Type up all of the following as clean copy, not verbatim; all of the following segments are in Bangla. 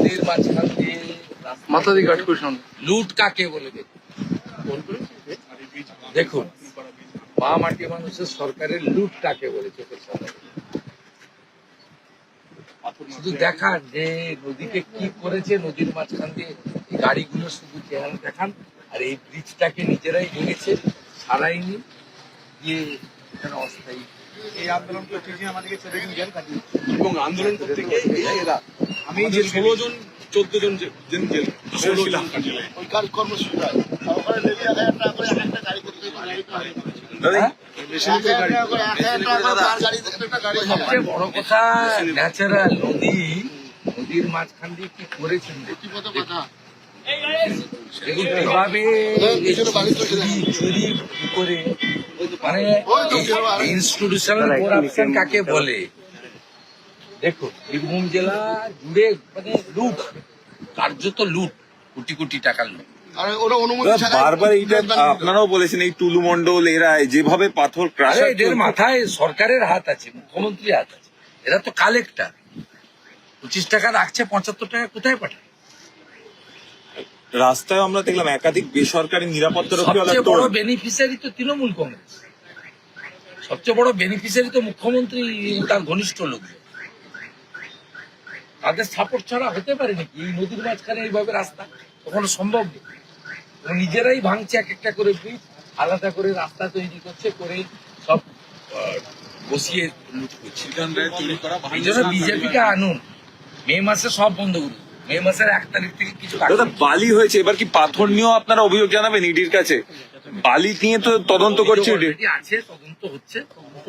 নদীর মাঝখান দিয়ে মাথা দিয়ে কাট করে সামনে লুট কাকে বলে দেখুন মা মাটি মানুষের সরকারের লুট কাকে বলে চোখের সামনে শুধু দেখান যে নদীকে কি করেছে, নদীর মাঝখান দিয়ে এই গাড়িগুলো শুধু চেহারা দেখান, আর এই ব্রিজটাকে নিজেরাই ভেঙেছে, সারাইনি দিয়ে এখানে অস্থায়ী এই আন্দোলন করতে গিয়ে আমাদেরকে 4 দিন জেল কাটিয়ে এবং আন্দোলন করতে গিয়ে এরা আমি যে 16 জন 14 জন জেল ছিলাম ওই কর্মসূচিটা সরকারের লেভি 1000 টাকা করে একটা গাড়ি করতে পারে সবচেয়ে বড় কথা ন্যাচারাল নদীর মাঝখান দিয়ে কি করেছেন কিভাবে চুরি করে, মানে ইনস্টিটিউশনাল করাপশন কাকে বলে দেখুন বীরভূম জেলা জুড়ে মানে লুট, কার্যত লুট, কোটি কোটি টাকার লুট। বারবার এইটা আপনারাও বলেছেন এই টুলু মন্ডল এরা যেভাবে পাথর এদের মাথায় সরকারের হাত আছে, মুখ্যমন্ত্রীর হাত আছে, এরা তো কালেক্টর। 25 টাকা রাখছে, 75 টাকা কোথায় পাঠায়? রাস্তায় আমরা দেখলাম একাধিক বেসরকারি নিরাপত্তা সবচেয়ে বড় বেনিফিশিয়ারি তো তৃণমূল কংগ্রেস, সবচেয়ে বড় বেনিফিশিয়ারি তো মুখ্যমন্ত্রী তার ঘনিষ্ঠ লোক, তাদের সাপোর্ট ছাড়া হতে পারে নাকি এই নদীর মাঝখানে এইভাবে রাস্তা? কখনো সম্ভব নেই। নিজেরাই ভাঙছে এক একটা করে ব্রিজ, আলাদা করে রাস্তা তৈরি করছে, করে সব বসিয়ে লুট করছে। এই জন্য বিজেপিকে আনুন, মে মাসে সব বন্ধ করুন, মে মাসের 1 তারিখ থেকে কিছু বালি হয়েছে, এবার কি পাথর নিয়েও আপনারা অভিযোগ জানাবেন ইডির কাছে? বালি নিয়ে তো তদন্ত করছে আছে, তদন্ত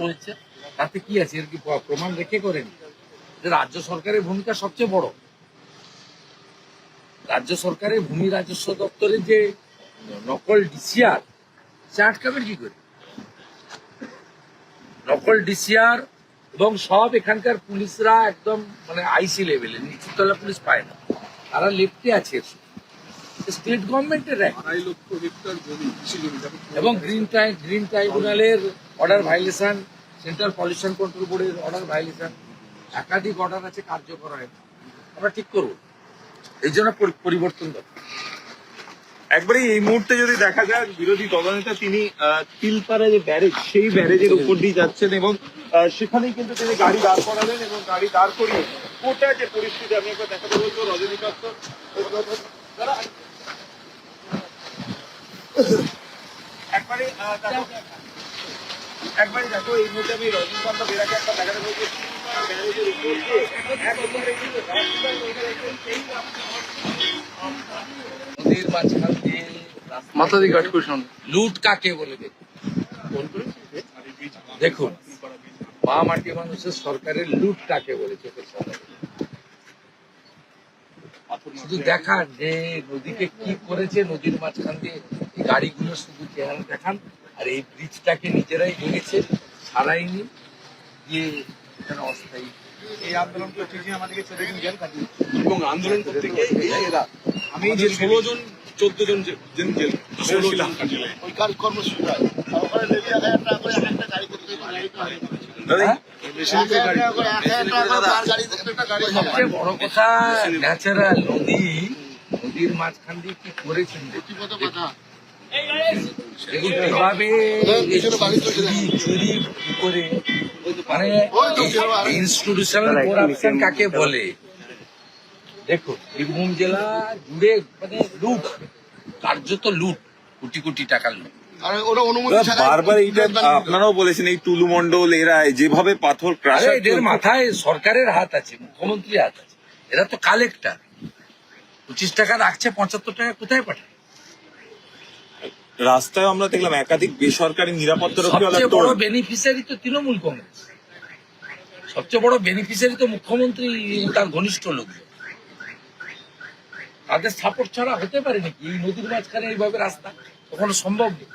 হচ্ছে, তাতে কি আছে? এর কি প্রমাণ রেখে করেন? রাজ্য সরকারের ভূমিকা সবচেয়ে বড়। রাজ্য সরকারের ভূমি রাজস্ব দপ্তরের যে নকল ডিসিআর, সে আটকাবেন কি করে? নকল ডিসিআর এবং সব এখানকার পুলিশরা একদম মানে আইসি লেভেলে, নিচুতলা পুলিশ পায় না, তারা লেফটে আছে। স্টেট গভর্নমেন্টের এবং গ্রিন ট্রাইব্যুনালের order violation, central pollution control বোর্ডের অর্ডার ভাইলেশন, একাধিক অর্ডার আছে, কার্যকর হয় না। আমরা ঠিক করবো, এই জন্য পরিবর্তন দরকার। একবারে এই মুহূর্তে যদি দেখা যায় বিরোধী দলনেতা তিনি তিলপাড়া যে ব্যারেজ, সেই ব্যারেজের উপর দিয়ে যাচ্ছেন এবং সেখানেই কিন্তু তিনি গাড়ি দাঁড় করালেন এবং গাড়ি দাঁড় করিয়ে গোটা যে পরিস্থিতি আমি একবার দেখাতে বলবো রজনীকান্ত একবারে দেখো এই মুহূর্তে আমি রজনীকান্ত বেরাকে একবার দেখাতে বলবো ব্যারেজের উপর দিয়ে নদীর মাঝখান দিয়ে মাথা দিয়ে কাট করে সামনে লুট কাকে বলে দেখুন মা মাটি মানুষের সরকারের লুট কাকে বলে চোখের সামনে শুধু দেখান যে নদীকে কি করেছে, নদীর মাঝখান দিয়ে এই গাড়িগুলো শুধু চেহারা দেখান, আর এই ব্রিজটাকে নিজেরাই ভেঙেছে, সারাইনি দিয়ে এখানে অস্থায়ী এই আন্দোলন করতে গিয়ে আমাদেরকে 4 দিন জেল কাটিয়ে এবং আন্দোলন করতে গিয়ে এরা আমি যে 16 জন 14 জন জেল ছিলাম ওই কর্মসূচিটা সরকারের লেভি 1000 টাকা করে একটা গাড়ি করতে পারে। সবচেয়ে বড় কথা ন্যাচারাল নদীর মাঝখান দিয়ে কি করেছেন কিভাবে চুরি করে, মানে ইনস্টিটিউশনাল করাপশন কাকে বলে দেখুন বীরভূম জেলা জুড়ে মানে লুট, কার্যত লুট, কোটি কোটি টাকার লুট। বারবার এইটা আপনারাও বলেছেন এই টুলু মন্ডল এরা যেভাবে পাথর এদের মাথায় সরকারের হাত আছে, মুখ্যমন্ত্রীর হাত আছে, এরা তো কালেক্টর। 25 টাকা রাখছে, 75 টাকা কোথায় পাঠায়? রাস্তায় আমরা দেখলাম একাধিক বেসরকারি নিরাপত্তা সবচেয়ে বড় বেনিফিশিয়ারি তো তৃণমূল কংগ্রেস, সবচেয়ে বড় বেনিফিশিয়ারি তো মুখ্যমন্ত্রী তার ঘনিষ্ঠ লোক, তাদের সাপোর্ট ছাড়া হতে পারে নাকি এই নদীর মাঝখানে এইভাবে রাস্তা? কখনো সম্ভব নেই।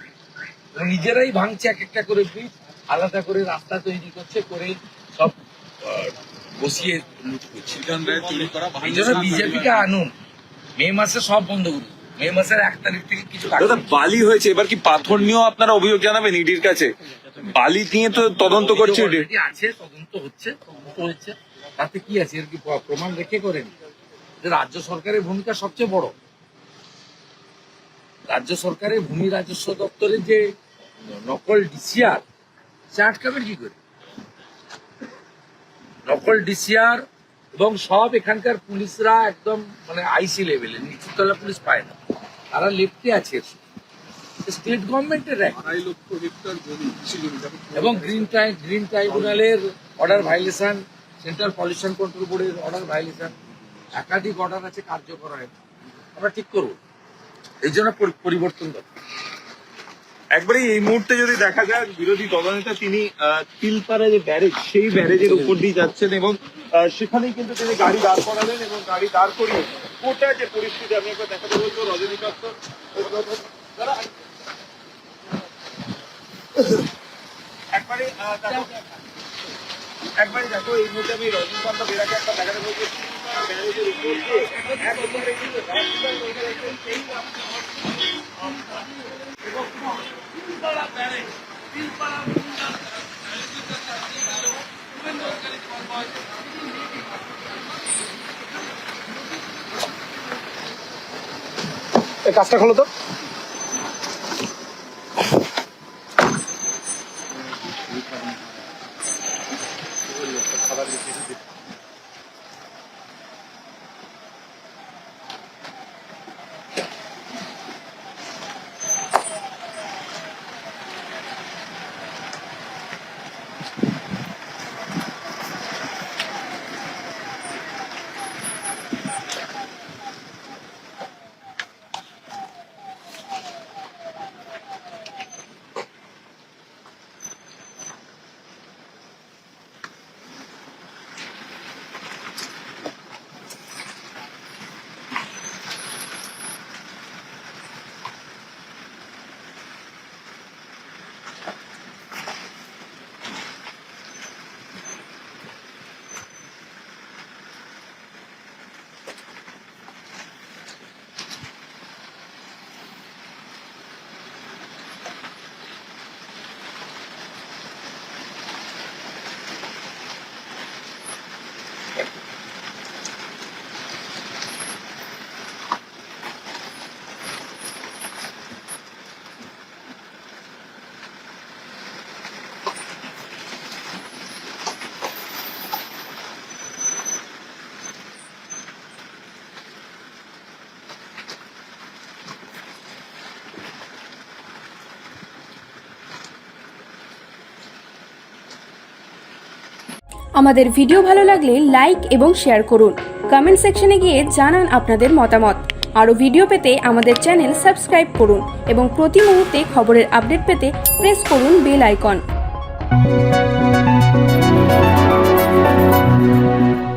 নিজেরাই ভাঙছে এক একটা করে ব্রিজ, আলাদা করে রাস্তা তৈরি করছে, করে সব বসিয়ে লুট করছে। এই জন্য বিজেপিকে আনুন, মে মাসে সব বন্ধ করুন, মে মাসের 1 তারিখ থেকে কিছু বালি হয়েছে, এবার কি পাথর নিয়েও আপনারা অভিযোগ জানাবেন ইডির কাছে? বালি নিয়ে তো তদন্ত করছে, আছে, তদন্ত হচ্ছে, তাতে কি আছে? এর কি প্রমাণ রেখে করেন? যে রাজ্য সরকারের ভূমিকা সবচেয়ে বড়। রাজ্য সরকারের ভূমি রাজস্ব দপ্তরের যে নকল ডিসিআর, সে আটকাবেন কি করে? নকল ডিসিআর এবং সব এখানকার পুলিশরা একদম মানে আইসি লেভেলের, নিচুতলা পুলিশ পায় না, তারা লেফটে আছে। স্টেট গভর্নমেন্টের এক 2.5 লক্ষ হেক্টর জমি, কৃষি জমি, এবং গ্রিন ট্রাইব্যুনালের order violation, central pollution control বোর্ডের অর্ডার ভাইলেশন, একাধিক অর্ডার আছে, কার্যকর হয় না। আমরা ঠিক করবো, এই জন্য পরিবর্তন দরকার। একবারে এই মুহূর্তে যদি দেখা যায় বিরোধী দলনেতা তিনি তিলপাড়া যে ব্যারেজ সেই ব্যারেজের উপর দিয়ে যাচ্ছেন এবং সেখানেই কিন্তু তিনি গাড়ি দাঁড় করালেন এবং গাড়ি দাঁড় করিয়ে গোটা যে পরিস্থিতি আমি একবার দেখাতে বলবো রজনীকান্ত একবারে দেখো এই মুহূর্তে আমি রজনীকান্ত বেরাকে একটা দেখাতে বলবো ব্যারেজের উপর দিয়ে একবারে কিন্তু কাজটা খোলো তো। আমাদের ভিডিও ভালো লাগলে লাইক এবং শেয়ার করুন। কমেন্ট সেকশনে গিয়ে জানান আপনাদের মতামত। আরও ভিডিও পেতে আমাদের চ্যানেল সাবস্ক্রাইব করুন এবং প্রতি মুহূর্তে খবরের আপডেট পেতে প্রেস করুন বেল আইকন।